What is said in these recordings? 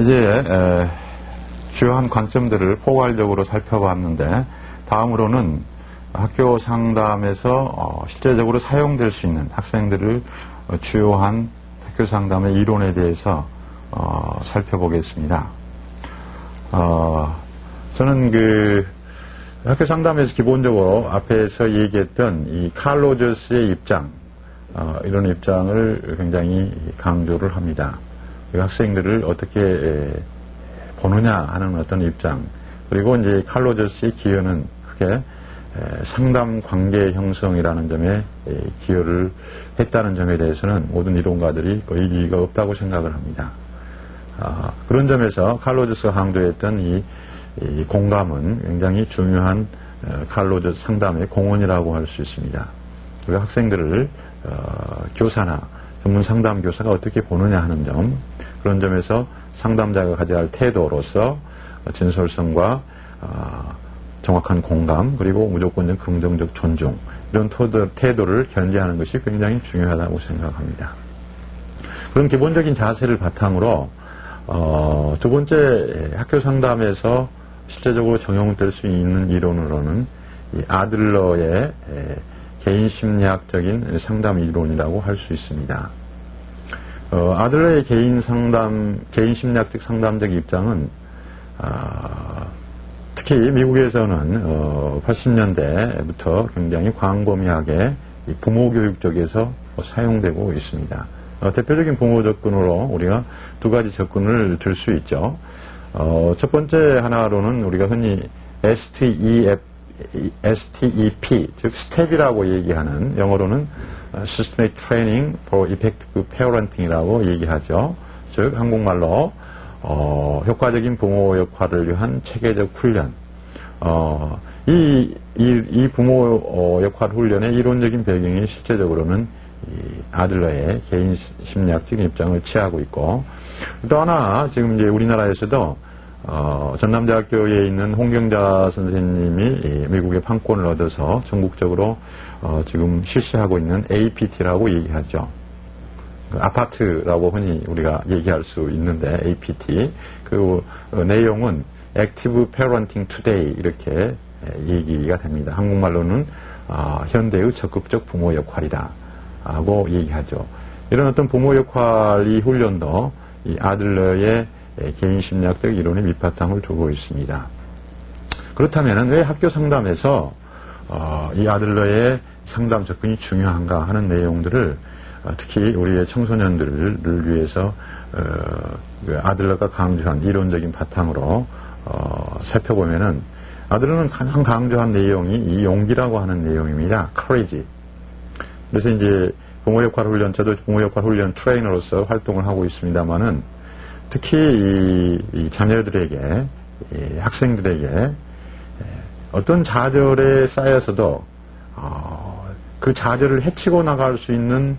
이제 주요한 관점들을 포괄적으로 살펴봤는데, 다음으로는 학교 상담에서 실제적으로 사용될 수 있는 학생들을 주요한 학교 상담의 이론에 대해서 살펴보겠습니다. 저는 학교 상담에서 기본적으로 앞에서 얘기했던 이 칼 로저스의 입장, 이런 입장을 굉장히 강조를 합니다. 학생들을 어떻게 보느냐 하는 어떤 입장, 그리고 이제 칼 로저스의 기여는 크게 상담 관계 형성이라는 점에 기여를 했다는 점에 대해서는 모든 이론가들이 거의 이의가 없다고 생각을 합니다. 그런 점에서 칼 로저스가 강조했던 이 공감은 굉장히 중요한 칼 로저스 상담의 공헌이라고 할 수 있습니다. 그리고 학생들을 교사나 전문 상담 교사가 어떻게 보느냐 하는 점, 그런 점에서 상담자가 가져야 할 태도로서 진솔성과 정확한 공감, 그리고 무조건적 긍정적 존중, 이런 태도를 견지하는 것이 굉장히 중요하다고 생각합니다. 그런 기본적인 자세를 바탕으로 두 번째 학교 상담에서 실제적으로 적용될 수 있는 이론으로는 이 아들러의 개인 심리학적인 상담 이론이라고 할 수 있습니다. 아들러의 개인 심리학적 상담적 입장은 특히 미국에서는 80년대부터 굉장히 광범위하게 부모 교육 쪽에서 사용되고 있습니다. 대표적인 부모 접근으로 우리가 두 가지 접근을 들 수 있죠. 첫 번째 하나로는 우리가 흔히 STEP, 즉 스텝이라고 얘기하는, 영어로는 Systematic Training for Effective Parenting이라고 얘기하죠. 즉 한국말로 효과적인 부모 역할을 위한 체계적 훈련. 이 부모 역할 훈련의 이론적인 배경이 실제적으로는 이 아들러의 개인 심리학적인 입장을 취하고 있고, 또 하나 지금 이제 우리나라에서도 전남대학교에 있는 홍경자 선생님이 미국의 판권을 얻어서 전국적으로 지금 실시하고 있는 APT라고 얘기하죠. 아파트라고 흔히 우리가 얘기할 수 있는데, APT. 그 내용은 Active Parenting Today 이렇게 얘기가 됩니다. 한국말로는 현대의 적극적 부모 역할이다 하고 얘기하죠. 이런 어떤 부모 역할이 훈련도 이 아들러의 개인 심리학적 이론의 밑바탕을 두고 있습니다. 그렇다면 왜 학교 상담에서 이 아들러의 상담 접근이 중요한가 하는 내용들을 특히 우리의 청소년들을 위해서 아들러가 강조한 이론적인 바탕으로 살펴보면은, 아들러는 가장 강조한 내용이 이 용기라고 하는 내용입니다. courage. 그래서 이제 부모 역할 훈련, 저도 부모 역할 훈련 트레이너로서 활동을 하고 있습니다만은, 특히 이 자녀들에게, 이 학생들에게 어떤 좌절에 쌓여서도 그 좌절을 헤치고 나갈 수 있는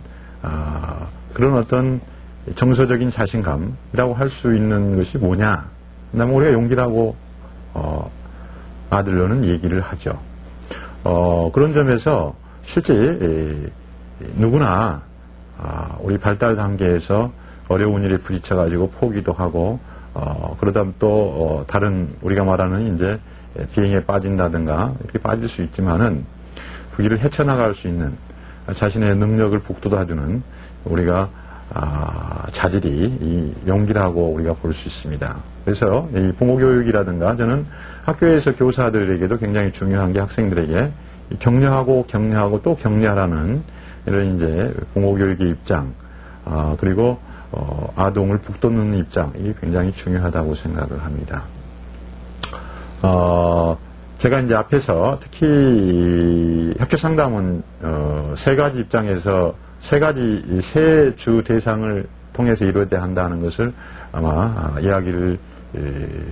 그런 어떤 정서적인 자신감이라고 할 수 있는 것이 뭐냐? 그다음에 우리가 용기라고 아들러는 얘기를 하죠. 그런 점에서 실제 누구나 우리 발달 단계에서 어려운 일에 부딪혀가지고 포기도 하고, 그러다 또 다른 우리가 말하는 이제 비행에 빠진다든가 이렇게 빠질 수 있지만은 그 길을 헤쳐나갈 수 있는 자신의 능력을 북돋아주는 우리가 자질이 이 용기라고 우리가 볼 수 있습니다. 그래서 이 부모 교육이라든가, 저는 학교에서 교사들에게도 굉장히 중요한 게 학생들에게 격려하고 또 격려하라는 이런 이제 부모 교육의 입장, 그리고 아동을 북돋는 입장이 굉장히 중요하다고 생각을 합니다. 제가 이제 앞에서 특히 학교 상담은 세 가지 입장에서 세 주 대상을 통해서 이루어져야 한다는 것을 아마 이야기를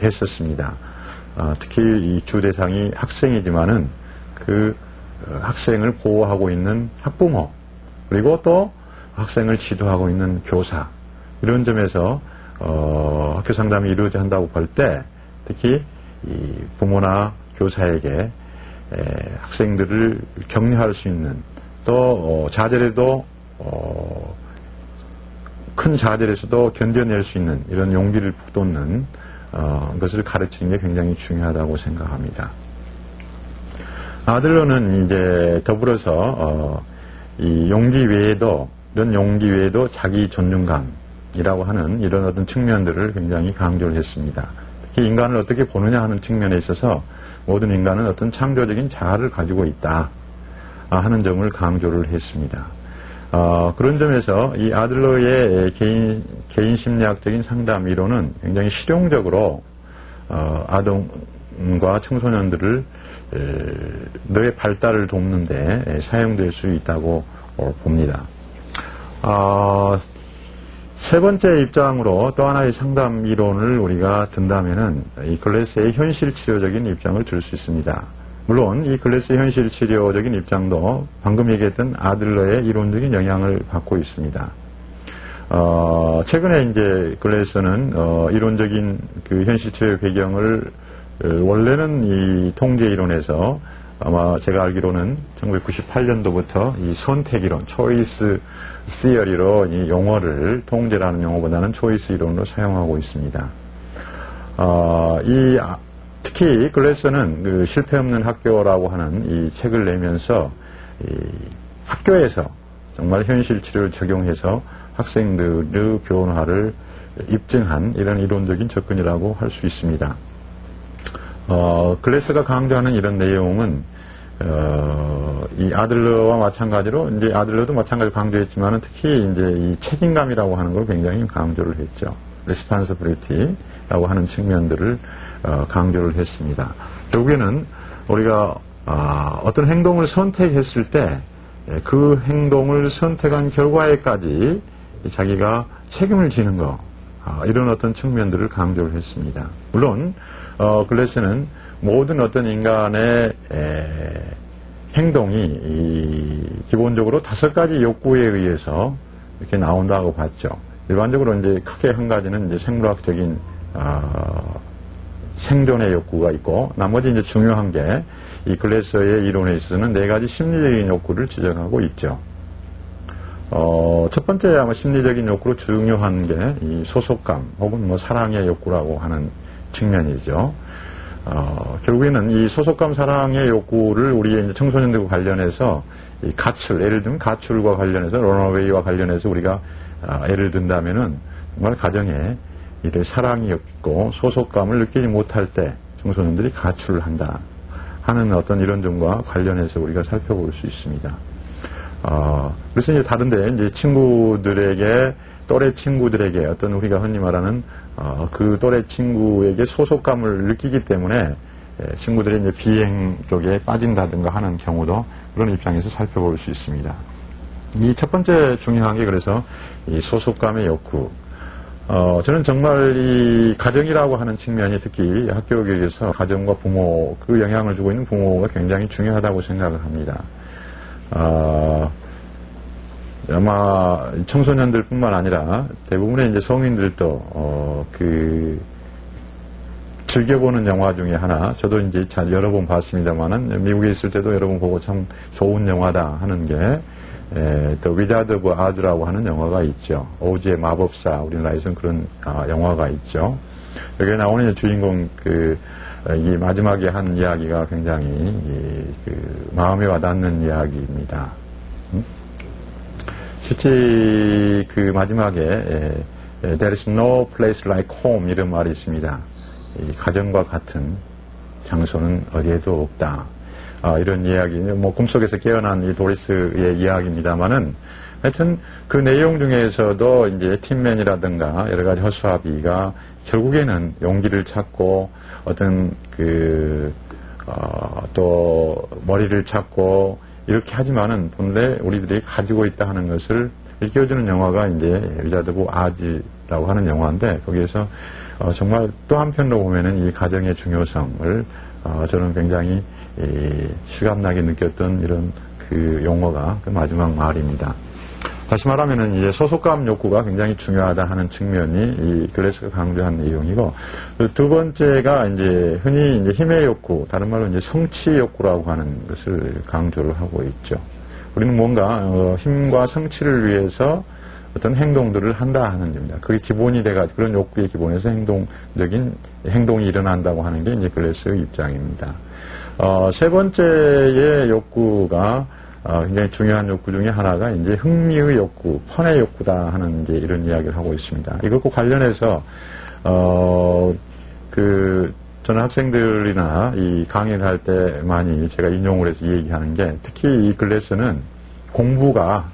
했었습니다. 특히 이 주 대상이 학생이지만은 그 학생을 보호하고 있는 학부모, 그리고 또 학생을 지도하고 있는 교사, 이런 점에서 학교 상담이 이루어져야 한다고 볼 때, 특히 이 부모나 교사에게 학생들을 격려할 수 있는, 또 좌절에도 큰 자들에서도 견뎌낼 수 있는 이런 용기를 북돋는 것을 가르치는 게 굉장히 중요하다고 생각합니다. 아들러는 이제 더불어서 이 용기 외에도 이런 용기 외에도 자기 존중감이라고 하는 이런 어떤 측면들을 굉장히 강조를 했습니다. 특히 인간을 어떻게 보느냐 하는 측면에 있어서 모든 인간은 어떤 창조적인 자아를 가지고 있다 하는 점을 강조를 했습니다. 그런 점에서 이 아들러의 개인 심리학적인 상담 이론은 굉장히 실용적으로 아동과 청소년들을 너의 발달을 돕는 데 사용될 수 있다고 봅니다. 세 번째 입장으로 또 하나의 상담 이론을 우리가 든다면은 이 글래스의 현실 치료적인 입장을 들 수 있습니다. 물론 이 글래스의 현실 치료적인 입장도 방금 얘기했던 아들러의 이론적인 영향을 받고 있습니다. 최근에 이제 글래스는 이론적인 그 현실 치료의 배경을 원래는 이 통제 이론에서 아마 제가 알기로는 1998년도부터 이 선택 이론, 초이스 시어리로 이 용어를 통제라는 용어보다는 초이스 이론으로 사용하고 있습니다. 특히 글래서는 그 실패 없는 학교라고 하는 이 책을 내면서 이 학교에서 정말 현실 치료를 적용해서 학생들의 변화를 입증한 이런 이론적인 접근이라고 할 수 있습니다. 글래스가 강조하는 이런 내용은 이 아들러와 마찬가지로 이제 아들러도 마찬가지로 강조했지만은 특히 이제 이 책임감이라고 하는 걸 굉장히 강조를 했죠. responsibility라고 하는 측면들을 강조를 했습니다. 결국에는 우리가 어떤 행동을 선택했을 때 그 행동을 선택한 결과에까지 자기가 책임을 지는 거 이런 어떤 측면들을 강조를 했습니다. 물론 글래스는 모든 어떤 인간의 행동이 기본적으로 5가지 욕구에 의해서 이렇게 나온다고 봤죠. 일반적으로 이제 크게 한 가지는 이제 생물학적인 생존의 욕구가 있고 나머지 이제 중요한 게 이 글래서의 이론에 있어서는 4가지 심리적인 욕구를 지적하고 있죠. 첫 번째 아마 심리적인 욕구로 중요한 게 이 소속감 혹은 뭐 사랑의 욕구라고 하는 측면이죠. 결국에는 이 소속감 사랑의 욕구를 우리의 이제 청소년들과 관련해서 이 가출, 예를 들면 가출과 관련해서 런어웨이와 관련해서 우리가 예를 든다면은 정말 가정에 이를 사랑이 없고 소속감을 느끼지 못할 때 청소년들이 가출을 한다 하는 어떤 이런 점과 관련해서 우리가 살펴볼 수 있습니다. 그래서 이제 다른데 이제 친구들에게 또래 친구들에게 어떤 우리가 흔히 말하는 그 또래 친구에게 소속감을 느끼기 때문에 친구들이 이제 비행 쪽에 빠진다든가 하는 경우도 그런 입장에서 살펴볼 수 있습니다. 이 첫 번째 중요한 게 그래서 이 소속감의 욕구. 저는 정말 이 가정이라고 하는 측면이 특히 학교 교육에서 가정과 부모 그 영향을 주고 있는 부모가 굉장히 중요하다고 생각을 합니다. 아마 청소년들뿐만 아니라 대부분의 이제 성인들도 즐겨보는 영화 중에 하나, 저도 이제 여러 번 봤습니다만은 미국에 있을 때도 여러 번 보고 참 좋은 영화다 하는 게 The Wizard of Oz라고 하는 영화가 있죠. 오즈의 마법사, 우리나라에서는 그런 영화가 있죠. 여기에 나오는 주인공 이 마지막에 한 이야기가 굉장히 마음에 와닿는 이야기입니다. 실제 그 마지막에 There is no place like home 이런 말이 있습니다. 이 가정과 같은 장소는 어디에도 없다. 이런 이야기, 뭐 꿈속에서 깨어난 이 도리스의 이야기입니다만은 하여튼 그 내용 중에서도 이제 팀맨이라든가 여러 가지 허수아비가 결국에는 용기를 찾고 어떤 또 머리를 찾고 이렇게 하지만은 본래 우리들이 가지고 있다 하는 것을 일깨워주는 영화가 이제 위자드 오브 아즈라고 하는 영화인데 거기에서 정말 또 한편으로 보면은 이 가정의 중요성을 저는 굉장히 실감나게 느꼈던 이런 그 용어가 그 마지막 말입니다. 다시 말하면은 이제 소속감 욕구가 굉장히 중요하다 하는 측면이 이 글래스가 강조한 내용이고, 두 번째가 이제 흔히 이제 힘의 욕구, 다른 말로 이제 성취 욕구라고 하는 것을 강조를 하고 있죠. 우리는 뭔가 힘과 성취를 위해서 어떤 행동들을 한다 하는 점입니다. 그게 기본이 돼가지고 그런 욕구의 기본에서 행동이 일어난다고 하는 게 이제 글래스의 입장입니다. 세 번째의 욕구가 굉장히 중요한 욕구 중에 하나가 이제 흥미의 욕구, 펀의 욕구다 하는 이제 이런 이야기를 하고 있습니다. 이것과 관련해서 저는 학생들이나 이 강의를 할 때 많이 제가 인용을 해서 얘기하는 게 특히 이 글래스는 공부가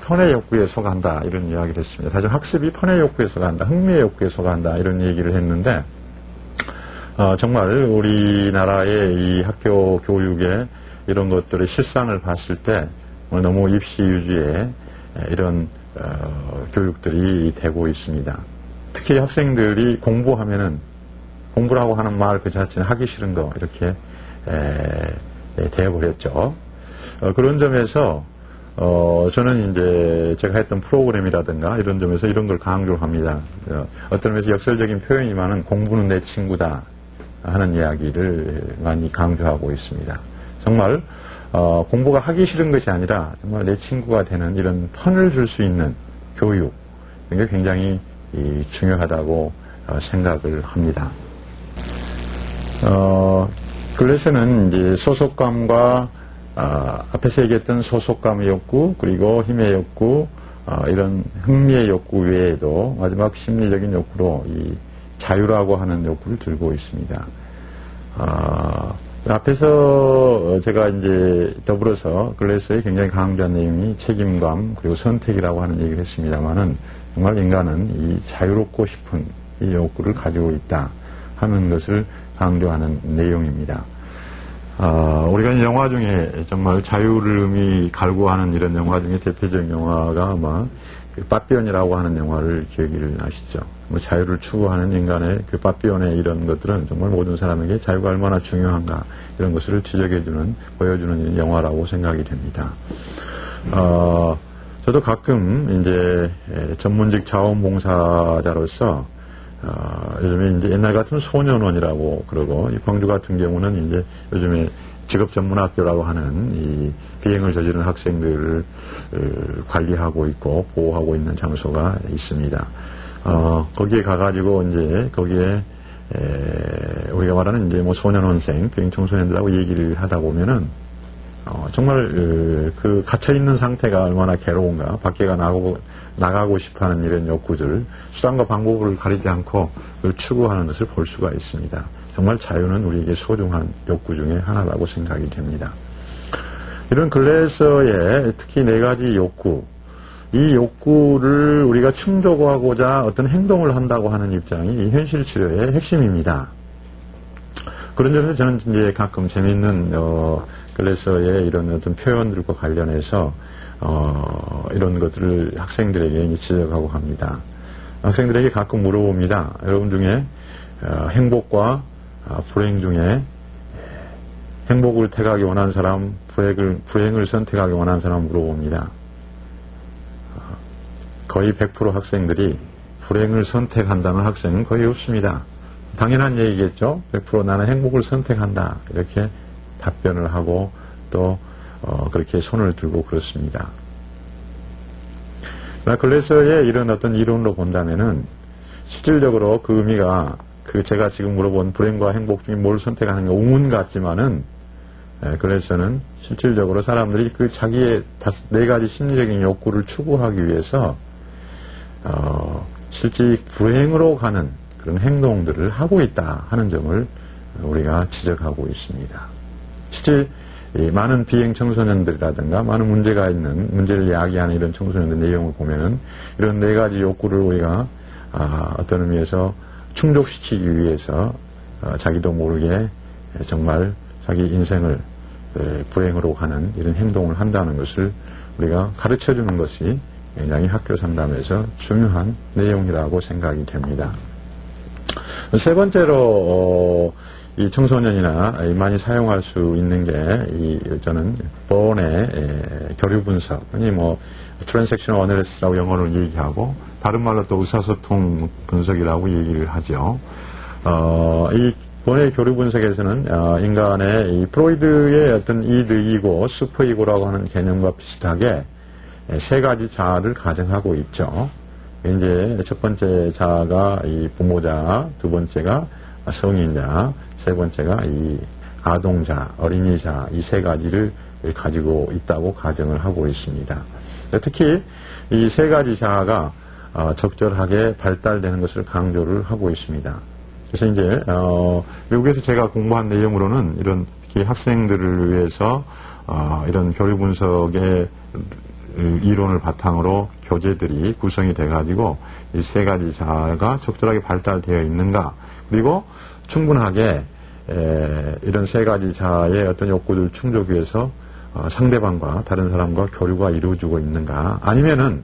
펀의 욕구에 속한다 이런 이야기를 했습니다. 사실 학습이 펀의 욕구에 속한다, 흥미의 욕구에 속한다 이런 얘기를 했는데 정말 우리나라의 이 학교 교육의 이런 것들의 실상을 봤을 때 너무 입시 위주의 이런 교육들이 되고 있습니다. 특히 학생들이 공부라고 하는 말 그 자체는 하기 싫은 거 이렇게 되어버렸죠. 그런 점에서 저는 이제 제가 했던 프로그램이라든가 이런 점에서 이런 걸 강조합니다. 어떤 면에서 역설적인 표현이지만은 공부는 내 친구다 하는 이야기를 많이 강조하고 있습니다. 정말 공부가 하기 싫은 것이 아니라 정말 내 친구가 되는 이런 펀을 줄 수 있는 교육, 이게 굉장히 중요하다고 생각을 합니다. 글래스는 이제 소속감과 앞에서 얘기했던 소속감의 욕구, 그리고 힘의 욕구, 이런 흥미의 욕구 외에도 마지막 심리적인 욕구로 이 자유라고 하는 욕구를 들고 있습니다. 앞에서 제가 이제 더불어서 글래스의 굉장히 강조한 내용이 책임감 그리고 선택이라고 하는 얘기를 했습니다만은 정말 인간은 이 자유롭고 싶은 이 욕구를 가지고 있다 하는 것을 강조하는 내용입니다. 우리가 영화 중에 정말 자유를 갈구하는 이런 영화 중에 대표적인 영화가 아마 빠삐온이라고 하는 영화를 기억을 하시죠. 자유를 추구하는 인간의 빠삐온의 이런 것들은 정말 모든 사람에게 자유가 얼마나 중요한가 이런 것을 보여주는 영화라고 생각이 됩니다. 저도 가끔 이제 전문직 자원봉사자로서 요즘에 이제 옛날 같으면 소년원이라고 그러고 이 광주 같은 경우는 이제 요즘에 직업전문학교라고 하는 이 비행을 저지른 학생들을 관리하고 있고 보호하고 있는 장소가 있습니다. 거기에 가가지고 이제 거기에 우리가 말하는 이제 소년원생, 비행 청소년들하고 얘기를 하다 보면은 정말 그 갇혀 있는 상태가 얼마나 괴로운가, 밖에 나가고 싶어하는 이런 욕구들, 수단과 방법을 가리지 않고 그걸 추구하는 것을 볼 수가 있습니다. 정말 자유는 우리에게 소중한 욕구 중에 하나라고 생각이 됩니다. 이런 글래서의 특히 4가지 욕구, 이 욕구를 우리가 충족하고자 어떤 행동을 한다고 하는 입장이 이 현실 치료의 핵심입니다. 그런 점에서 저는 이제 가끔 재미있는 글래서의 이런 어떤 표현들과 관련해서 이런 것들을 학생들에게 지적하고 합니다. 학생들에게 가끔 물어봅니다. 여러분 중에 행복과 불행 중에 행복을 택하기 원하는 사람, 불행을 선택하기 원하는 사람 물어봅니다. 거의 100% 학생들이 불행을 선택한다는 학생은 거의 없습니다. 당연한 얘기겠죠. 100% 나는 행복을 선택한다. 이렇게 답변을 하고 또 그렇게 손을 들고 그렇습니다. 글래서의 이런 어떤 이론으로 본다면은 실질적으로 그 의미가 제가 지금 물어본 불행과 행복 중에 뭘 선택하는 게 우문 같지만은 글래서는 실질적으로 사람들이 자기의 4가지 심리적인 욕구를 추구하기 위해서 실제 불행으로 가는 그런 행동들을 하고 있다 하는 점을 우리가 지적하고 있습니다. 실제 많은 비행 청소년들이라든가 많은 문제를 야기하는 이런 청소년들 내용을 보면은 이런 4가지 욕구를 우리가 어떤 의미에서 충족시키기 위해서 자기도 모르게 정말 자기 인생을 불행으로 가는 이런 행동을 한다는 것을 우리가 가르쳐 주는 것이 굉장히 학교 상담에서 중요한 내용이라고 생각이 됩니다. 세 번째로 이 청소년이나 많이 사용할 수 있는 게 저는 본의 교류 분석, 트랜잭셔널 어널리시스라고 영어로 얘기하고 다른 말로 또 의사소통 분석이라고 얘기를 하죠. 이 본의 교류 분석에서는 인간의 이 프로이드의 어떤 이드 이고, 슈퍼 이고라고 하는 개념과 비슷하게 세 가지 자아를 가정하고 있죠. 이제 첫 번째 자아가 이 부모자, 두 번째가 성인자, 세 번째가 이 아동자, 어린이자, 이 세 가지를 가지고 있다고 가정을 하고 있습니다. 특히 이 세 가지 자아가 적절하게 발달되는 것을 강조를 하고 있습니다. 그래서 이제 미국에서 제가 공부한 내용으로는 이런 특히 학생들을 위해서 이런 교류 분석의 이론을 바탕으로 교재들이 구성이 돼가지고 이 세 가지 자아가 적절하게 발달되어 있는가, 그리고 충분하게 이런 세 가지 자아의 어떤 욕구들 충족 위해서 상대방과 다른 사람과 교류가 이루어지고 있는가, 아니면은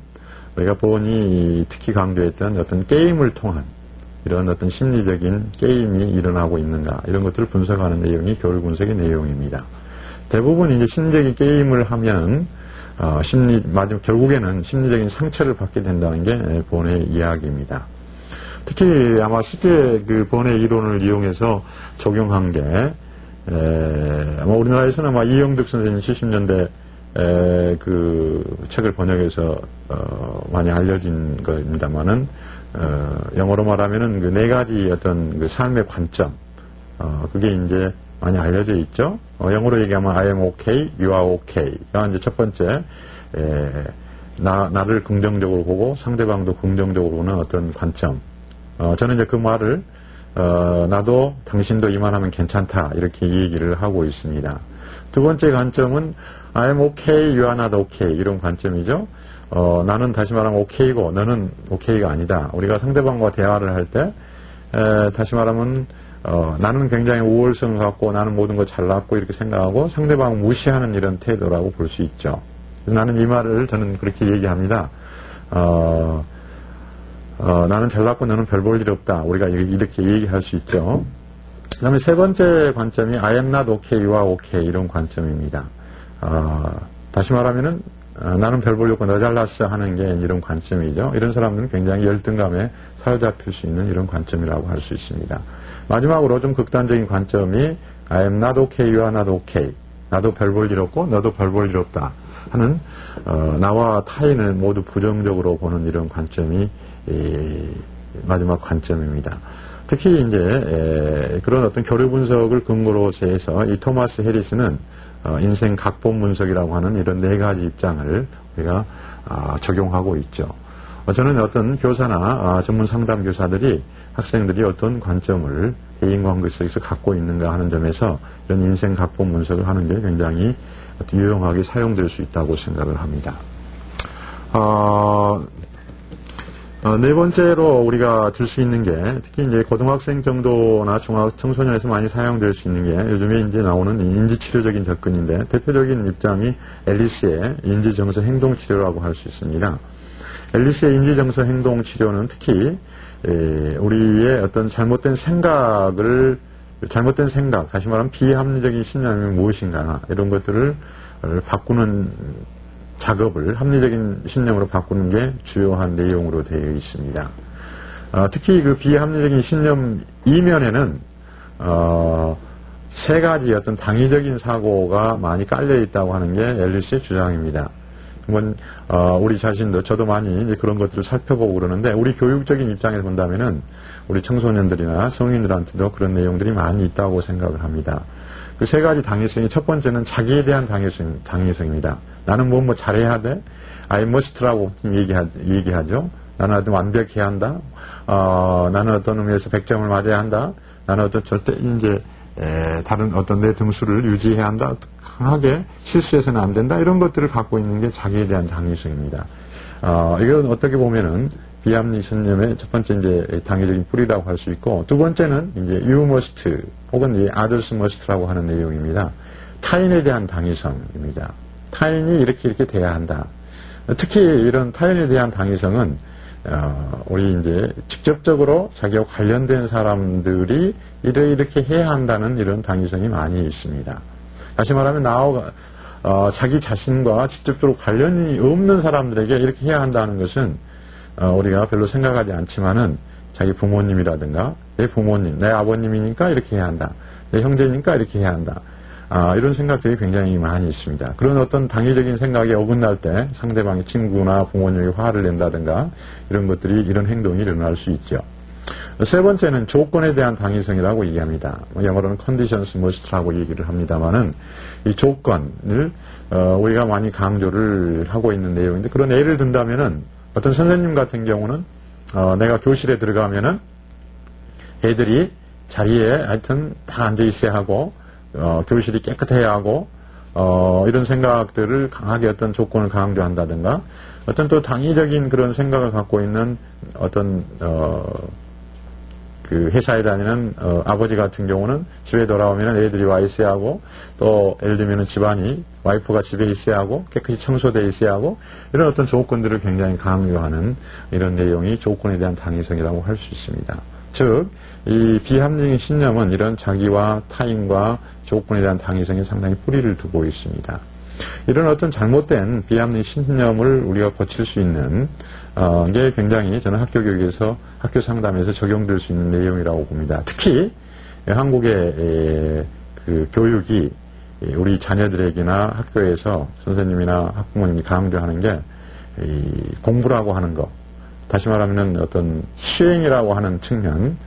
우리가 본이 특히 강조했던 어떤 게임을 통한 이런 어떤 심리적인 게임이 일어나고 있는가, 이런 것들을 분석하는 내용이 교류 분석의 내용입니다. 대부분 이제 심리적인 게임을 하면 마지막 결국에는 심리적인 상처를 받게 된다는 게 본의 이야기입니다. 특히 아마 쉽게 그 본의 이론을 이용해서 적용한 게 아마 우리나라에서는 아마 이영득 선생님 70년대 그 책을 번역해서 많이 알려진 겁니다만은 영어로 말하면은 그 네 가지 어떤 그 삶의 관점, 그게 이제 많이 알려져 있죠. 영어로 얘기하면 I am okay, you are okay. 가 이제 첫 번째, 나를 긍정적으로 보고 상대방도 긍정적으로 보는 어떤 관점. 저는 이제 그 말을, 나도 당신도 이만하면 괜찮다, 이렇게 얘기를 하고 있습니다. 두 번째 관점은 I am okay, you are not okay. 이런 관점이죠. 나는 다시 말하면 okay고 너는 okay가 아니다. 우리가 상대방과 대화를 할 때, 다시 말하면 나는 굉장히 우월성을 갖고 나는 모든 걸 잘났고 이렇게 생각하고 상대방을 무시하는 이런 태도라고 볼 수 있죠. 나는 이 말을 저는 그렇게 얘기합니다. 나는 잘났고 너는 별 볼 일 없다. 우리가 이렇게 얘기할 수 있죠. 그 다음에 세 번째 관점이 I am not okay, you are okay. 이런 관점입니다. 다시 말하면은 나는 별 볼 일 없고 너 잘났어 하는 게 이런 관점이죠. 이런 사람들은 굉장히 열등감에 사로잡힐 수 있는 이런 관점이라고 할 수 있습니다. 마지막으로 좀 극단적인 관점이 I am not okay, you are not okay. 나도 별 볼 일 없고 너도 별 볼 일 없다 하는 나와 타인을 모두 부정적으로 보는 이런 관점이 마지막 관점입니다. 특히 이제 그런 어떤 교류 분석을 근거로 해서 이 토마스 해리스는 인생 각본 분석이라고 하는 이런 네 가지 입장을 우리가 적용하고 있죠. 저는 어떤 교사나 전문 상담 교사들이 학생들이 어떤 관점을 대인관계 속에서 갖고 있는가 하는 점에서 이런 인생 각본 분석을 하는 게 굉장히 유용하게 사용될 수 있다고 생각을 합니다. 네 번째로 우리가 들 수 있는 게 특히 이제 고등학생 정도나 청소년에서 많이 사용될 수 있는 게 요즘에 이제 나오는 인지치료적인 접근인데 대표적인 입장이 앨리스의 인지정서 행동치료라고 할 수 있습니다. 앨리스의 인지정서 행동치료는 특히 우리의 어떤 잘못된 생각, 다시 말하면 비합리적인 신념이 무엇인가 이런 것들을 바꾸는 작업을 합리적인 신념으로 바꾸는 게 주요한 내용으로 되어 있습니다. 특히 그 비합리적인 신념 이면에는 세 가지 어떤 당위적인 사고가 많이 깔려 있다고 하는 게 앨리스의 주장입니다. 우리 자신도 저도 많이 이제 그런 것들을 살펴보고 그러는데 우리 교육적인 입장에서 본다면은 우리 청소년들이나 성인들한테도 그런 내용들이 많이 있다고 생각을 합니다. 그 세 가지 당위성이 첫 번째는 자기에 대한 당위성입니다. 나는 뭐 잘해야 돼? I must라고 얘기하죠. 나는 어떤 완벽해야 한다. 나는 어떤 의미에서 100점을 맞아야 한다. 나는 어떤 절대 이제 다른 어떤 내 등수를 유지해야 한다. 강하게 실수해서는 안 된다. 이런 것들을 갖고 있는 게 자기에 대한 당위성입니다. 이건 어떻게 보면은 비합리 신념의 첫 번째 이제 당위적인 뿌리라고 할 수 있고 두 번째는 이제 you must 혹은 이 others must라고 하는 내용입니다. 타인에 대한 당위성입니다. 타인이 이렇게 돼야 한다. 특히 이런 타인에 대한 당위성은 우리 이제 직접적으로 자기와 관련된 사람들이 이렇게 해야 한다는 이런 당위성이 많이 있습니다. 다시 말하면 자기 자신과 직접적으로 관련이 없는 사람들에게 이렇게 해야 한다는 것은 우리가 별로 생각하지 않지만은 자기 부모님이라든가 내 부모님, 내 아버님이니까 이렇게 해야 한다. 내 형제니까 이렇게 해야 한다. 이런 생각들이 굉장히 많이 있습니다. 그런 어떤 당위적인 생각에 어긋날 때 상대방의 친구나 부모님이 화를 낸다든가 이런 것들이, 이런 행동이 일어날 수 있죠. 세 번째는 조건에 대한 당위성이라고 얘기합니다. 영어로는 conditions must라고 얘기를 합니다만은 이 조건을 우리가 많이 강조를 하고 있는 내용인데, 그런 예를 든다면은 어떤 선생님 같은 경우는 내가 교실에 들어가면은 애들이 자리에 하여튼 다 앉아 있어야 하고 교실이 깨끗해야 하고 이런 생각들을 강하게 어떤 조건을 강조한다든가, 어떤 또 당위적인 그런 생각을 갖고 있는 어떤 그 회사에 다니는 아버지 같은 경우는 집에 돌아오면 애들이 와 있어야 하고, 또 예를 들면 집안이 와이프가 집에 있어야 하고 깨끗이 청소되어 있어야 하고, 이런 어떤 조건들을 굉장히 강요하는 이런 내용이 조건에 대한 당위성이라고 할 수 있습니다. 즉, 이 비합리적인 신념은 이런 자기와 타인과 조건에 대한 당위성에 상당히 뿌리를 두고 있습니다. 이런 어떤 잘못된 비합리적 신념을 우리가 고칠 수 있는 게 굉장히 저는 학교 교육에서, 학교 상담에서 적용될 수 있는 내용이라고 봅니다. 특히 한국의 그 교육이 우리 자녀들에게나 학교에서 선생님이나 학부모님이 강조하는 게 이 공부라고 하는 것, 다시 말하면 어떤 수행이라고 하는 측면,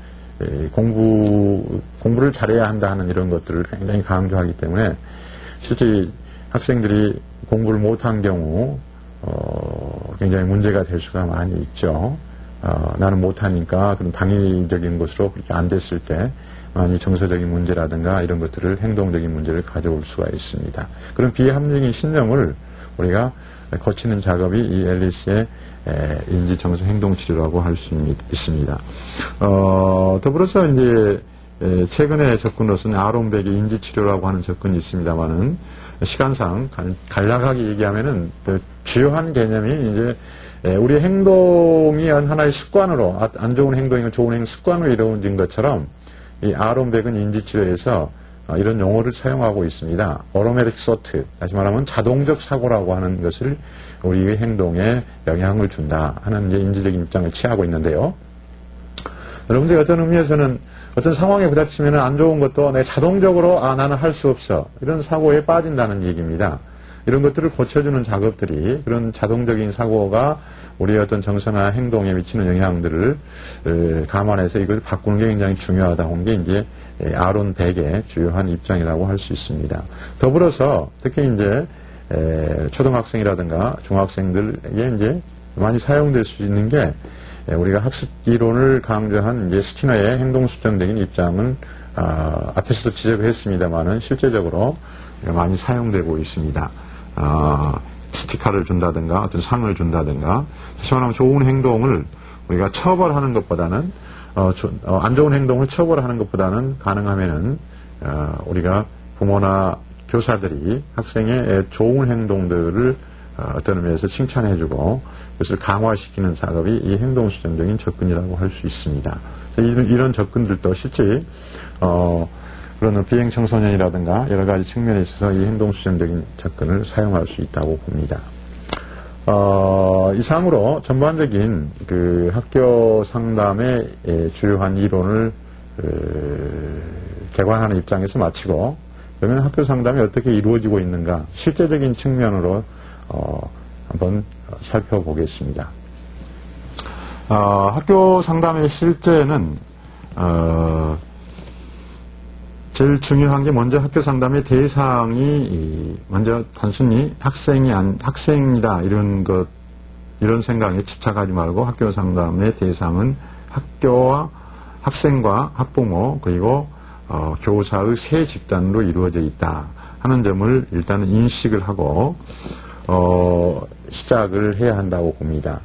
공부를 잘해야 한다 하는 이런 것들을 굉장히 강조하기 때문에 실제 학생들이 공부를 못한 경우 굉장히 문제가 될 수가 많이 있죠. 나는 못하니까 그런 당위적인 것으로 그렇게 안 됐을 때 많이 정서적인 문제라든가 이런 것들을, 행동적인 문제를 가져올 수가 있습니다. 그런 비합리적인 신념을 우리가 거치는 작업이 이 앨리스의 인지 정서 행동 치료라고 할 수 있습니다. 더불어서 이제 최근에 접근으로서는 아론백의 인지 치료라고 하는 접근이 있습니다만은, 시간상 간략하게 얘기하면은 주요한 개념이 이제 우리의 행동이 하나의 습관으로, 안 좋은 행동이 좋은 습관으로 이루어진 것처럼 이 아론백은 인지 치료에서 이런 용어를 사용하고 있습니다. automatic thought, 다시 말하면 자동적 사고라고 하는 것을 우리의 행동에 영향을 준다 하는 이제 인지적인 입장을 취하고 있는데요. 여러분들이 어떤 의미에서는 어떤 상황에 부닥치면 안 좋은 것도 내가 자동적으로 나는 할 수 없어, 이런 사고에 빠진다는 얘기입니다. 이런 것들을 고쳐주는 작업들이, 그런 자동적인 사고가 우리의 어떤 정서나 행동에 미치는 영향들을 감안해서 이걸 바꾸는 게 굉장히 중요하다 하는 게 이제 아론 백의 주요한 입장이라고 할 수 있습니다. 더불어서 특히 이제 초등학생이라든가 중학생들에게 이제 많이 사용될 수 있는 게, 우리가 학습 이론을 강조한 이제 스키너의 행동 수정적인 입장은 앞에서도 지적을 했습니다만은 실제적으로 많이 사용되고 있습니다. 스티커를 준다든가 어떤 상을 준다든가, 다시 말하면 좋은 행동을 우리가 처벌하는 것보다는 안 좋은 행동을 처벌하는 것보다는 가능하면은 우리가 부모나 교사들이 학생의 좋은 행동들을 어떤 의미에서 칭찬해주고 그것을 강화시키는 작업이 이 행동수정적인 접근이라고 할 수 있습니다. 이런 접근들도 실제 그런 비행 청소년이라든가 여러 가지 측면에 있어서 이 행동수정적인 접근을 사용할 수 있다고 봅니다. 이상으로 전반적인 그 학교 상담의 주요한 이론을 개관하는 입장에서 마치고, 그러면 학교 상담이 어떻게 이루어지고 있는가 실제적인 측면으로 한번 살펴보겠습니다. 학교 상담의 실제는 제일 중요한 게 먼저 학교 상담의 대상이 먼저 단순히 학생이다 이런 생각에 집착하지 말고, 학교 상담의 대상은 학교와 학생과 학부모 그리고 교사의 세 집단으로 이루어져 있다 하는 점을 일단은 인식을 하고 시작을 해야 한다고 봅니다.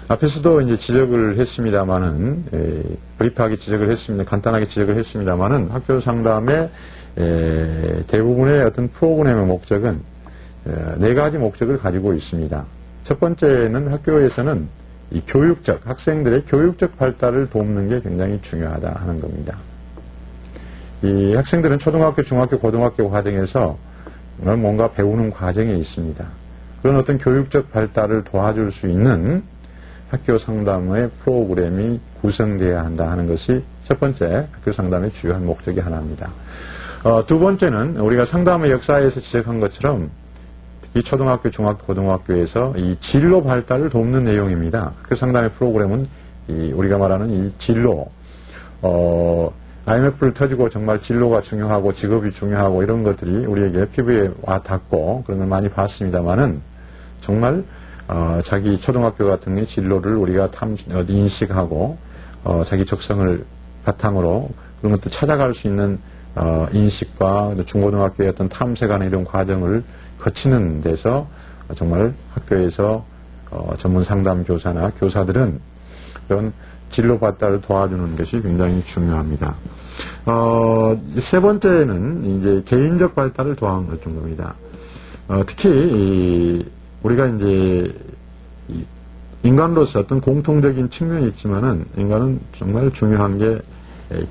앞에서도 이제 지적을 했습니다만은, 브리프하게 지적을 했습니다. 간단하게 지적을 했습니다만은, 학교 상담의 대부분의 어떤 프로그램의 목적은 네 가지 목적을 가지고 있습니다. 첫 번째는 학교에서는 이 학생들의 교육적 발달을 돕는 게 굉장히 중요하다 하는 겁니다. 이 학생들은 초등학교, 중학교, 고등학교 과정에서 뭔가 배우는 과정에 있습니다. 그런 어떤 교육적 발달을 도와줄 수 있는 학교 상담의 프로그램이 구성되어야 한다 하는 것이 첫 번째 학교 상담의 주요한 목적이 하나입니다. 두 번째는 우리가 상담의 역사에서 지적한 것처럼 특히 초등학교, 중학교, 고등학교에서 이 진로 발달을 돕는 내용입니다. 그 상담의 프로그램은 우리가 말하는 이 진로, IMF를 터지고 정말 진로가 중요하고 직업이 중요하고 이런 것들이 우리에게 피부에 와 닿고 그런 걸 많이 봤습니다만은 정말 자기 초등학교 같은 경우 진로를 우리가 인식하고 자기 적성을 바탕으로 그런 것들 찾아갈 수 있는 인식과 중고등학교의 어떤 탐색하는 이런 과정을 거치는 데서 정말 학교에서 전문 상담 교사나 교사들은 그런 진로 발달을 도와주는 것이 굉장히 중요합니다. 세 번째는 이제 개인적 발달을 도와주는 것 정도입니다. 특히 우리가 이제 인간으로서 어떤 공통적인 측면이 있지만은 인간은 정말 중요한 게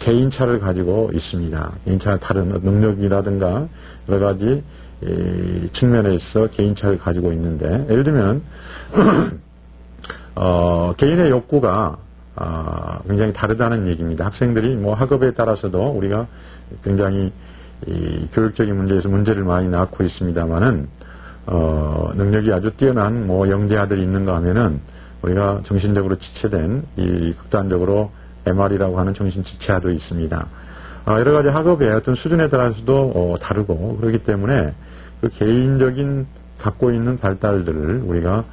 개인차를 가지고 있습니다. 개인차가 다른 능력이라든가 여러 가지 측면에 있어 개인차를 가지고 있는데 예를 들면 개인의 욕구가 굉장히 다르다는 얘기입니다. 학생들이 뭐 학업에 따라서도 우리가 굉장히 교육적인 문제에서 문제를 많이 낳고 있습니다만은 능력이 아주 뛰어난 뭐 영재아들이 있는가 하면은 우리가 정신적으로 지체된 이 극단적으로 MR이라고 하는 정신 지체아도 있습니다. 여러 가지 학업의 어떤 수준에 따라서도 다르고 그렇기 때문에 그 개인적인 갖고 있는 발달들을 우리가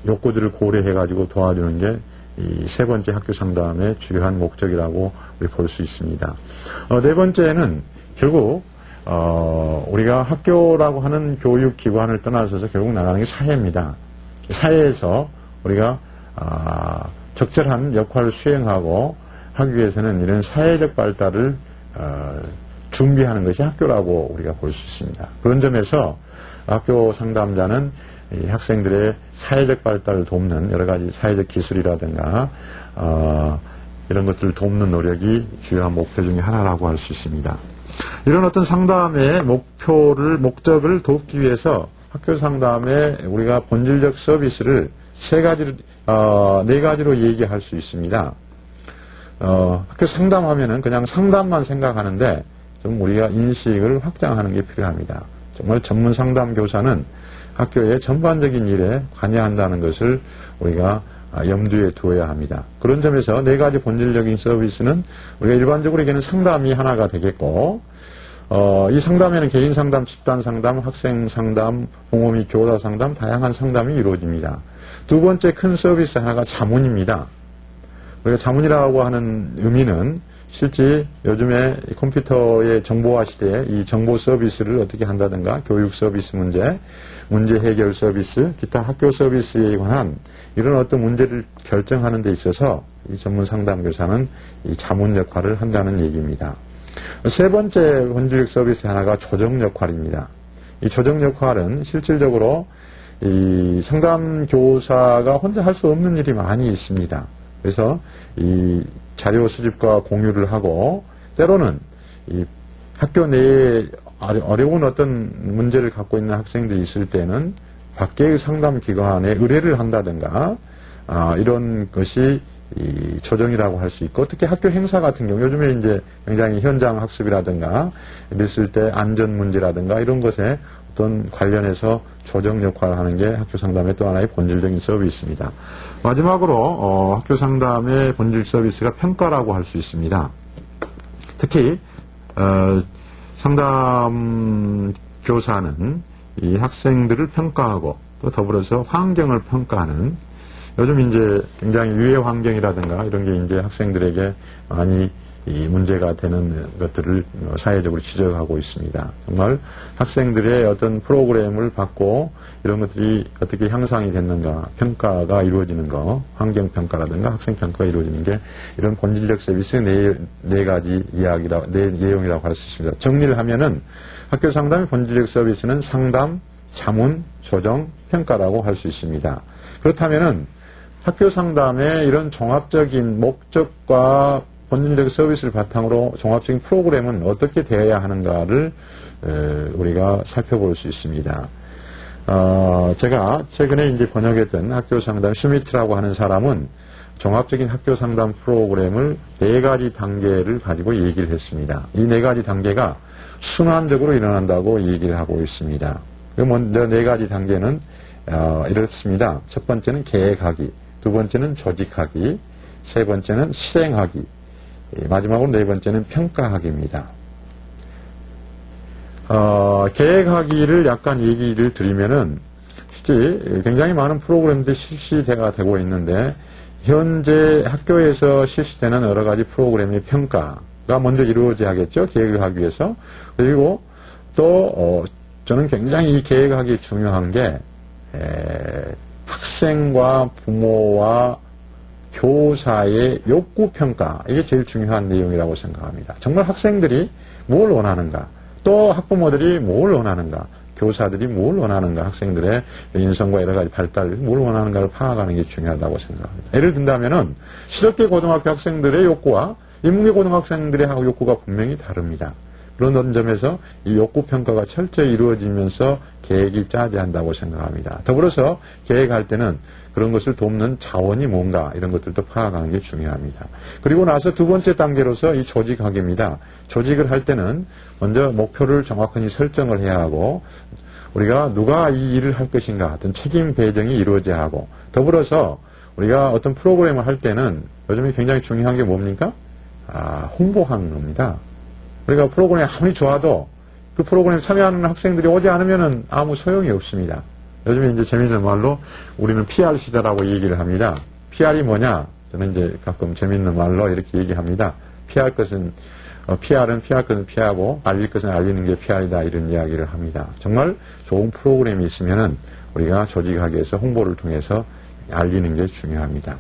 욕구들을 고려해 가지고 도와주는 게 이 세 번째 학교 상담의 주요한 목적이라고 우리 볼 수 있습니다. 네 번째는 결국 우리가 학교라고 하는 교육기관을 떠나서서 결국 나가는 게 사회입니다. 사회에서 우리가 적절한 역할을 수행하고 하기 위해서는 이런 사회적 발달을 준비하는 것이 학교라고 우리가 볼 수 있습니다. 그런 점에서 학교 상담자는 이 학생들의 사회적 발달을 돕는 여러 가지 사회적 기술이라든가 이런 것들을 돕는 노력이 주요한 목표 중에 하나라고 할 수 있습니다. 이런 어떤 상담의 목적을 돕기 위해서 학교 상담에 우리가 본질적 서비스를 네 가지로 얘기할 수 있습니다. 학교 상담하면은 그냥 상담만 생각하는데 좀 우리가 인식을 확장하는 게 필요합니다. 정말 전문 상담 교사는 학교의 전반적인 일에 관여한다는 것을 우리가 염두에 두어야 합니다. 그런 점에서 네 가지 본질적인 서비스는 우리가 일반적으로 얘기하는 상담이 하나가 되겠고 이 상담에는 개인 상담, 집단 상담, 학생 상담, 공허 및 교사 상담, 다양한 상담이 이루어집니다. 두 번째 큰 서비스 하나가 자문입니다. 우리가 자문이라고 하는 의미는 실제 요즘에 컴퓨터의 정보화 시대에 이 정보 서비스를 어떻게 한다든가 교육 서비스 문제 해결 서비스, 기타 학교 서비스에 관한 이런 어떤 문제를 결정하는 데 있어서 이 전문 상담 교사는 이 자문 역할을 한다는 얘기입니다. 세 번째 본질적 서비스 하나가 조정 역할입니다. 이 조정 역할은 실질적으로 이 상담 교사가 혼자 할 수 없는 일이 많이 있습니다. 그래서 이 자료 수집과 공유를 하고 때로는 이 학교 내에 어려운 어떤 문제를 갖고 있는 학생들이 있을 때는 밖의 상담 기관에 의뢰를 한다든가 이런 것이 이 조정이라고 할 수 있고 특히 학교 행사 같은 경우 요즘에 이제 굉장히 현장 학습이라든가 이랬을 때 안전 문제라든가 이런 것에 어떤 관련해서 조정 역할을 하는 게 학교 상담의 또 하나의 본질적인 서비스입니다. 마지막으로 학교 상담의 본질 서비스가 평가라고 할 수 있습니다. 특히 상담 교사는 이 학생들을 평가하고 또 더불어서 환경을 평가하는 요즘 이제 굉장히 유해 환경이라든가 이런 게 이제 학생들에게 많이 이 문제가 되는 것들을 사회적으로 지적하고 있습니다. 정말 학생들의 어떤 프로그램을 받고 이런 것들이 어떻게 향상이 됐는가 평가가 이루어지는 거 환경평가라든가 학생평가가 이루어지는 게 이런 본질적 서비스의 네 가지 네 내용이라고 할 수 있습니다. 정리를 하면은 학교 상담의 본질적 서비스는 상담, 자문, 조정, 평가라고 할 수 있습니다. 그렇다면은 학교 상담의 이런 종합적인 목적과 본질적 서비스를 바탕으로 종합적인 프로그램은 어떻게 되어야 하는가를 우리가 살펴볼 수 있습니다. 제가 최근에 이제 번역했던 학교 상담 슈미트라고 하는 사람은 종합적인 학교 상담 프로그램을 4가지 단계를 가지고 얘기를 했습니다. 이 4가지 단계가 순환적으로 일어난다고 얘기를 하고 있습니다. 그 먼저 4가지 단계는 이렇습니다. 첫 번째는 계획하기, 두 번째는 조직하기, 세 번째는 실행하기, 마지막으로 네 번째는 평가하기입니다. 계획하기를 약간 얘기를 드리면은 실제 굉장히 많은 프로그램들이 실시가 되고 있는데 현재 학교에서 실시되는 여러 가지 프로그램의 평가가 먼저 이루어져야겠죠. 계획을 하기 위해서. 그리고 또 저는 굉장히 이 계획하기 중요한 게 학생과 부모와 교사의 욕구 평가, 이게 제일 중요한 내용이라고 생각합니다. 정말 학생들이 뭘 원하는가, 또 학부모들이 뭘 원하는가, 교사들이 뭘 원하는가, 학생들의 인성과 여러 가지 발달을 뭘 원하는가를 파악하는 게 중요하다고 생각합니다. 예를 든다면은 실업계 고등학교 학생들의 욕구와 인문계 고등학생들의 욕구가 분명히 다릅니다. 그런 점에서 이 욕구 평가가 철저히 이루어지면서 계획이 짜져야 한다고 생각합니다. 더불어서 계획할 때는 그런 것을 돕는 자원이 뭔가 이런 것들도 파악하는 게 중요합니다. 그리고 나서 두 번째 단계로서 이 조직하기입니다. 조직을 할 때는 먼저 목표를 정확히 설정을 해야 하고 우리가 누가 이 일을 할 것인가 어떤 책임 배정이 이루어져야 하고 더불어서 우리가 어떤 프로그램을 할 때는 요즘에 굉장히 중요한 게 뭡니까? 홍보하는 겁니다. 우리가 프로그램이 아무리 좋아도 그 프로그램에 참여하는 학생들이 오지 않으면 아무 소용이 없습니다. 요즘에 이제 재밌는 말로 우리는 PR 시대라고 얘기를 합니다. PR이 뭐냐? 저는 이제 가끔 재밌는 말로 이렇게 얘기합니다. PR은 PR 것은 피하고 알릴 것은 알리는 게 PR이다 이런 이야기를 합니다. 정말 좋은 프로그램이 있으면은 우리가 조직하기 위해서 홍보를 통해서 알리는 게 중요합니다.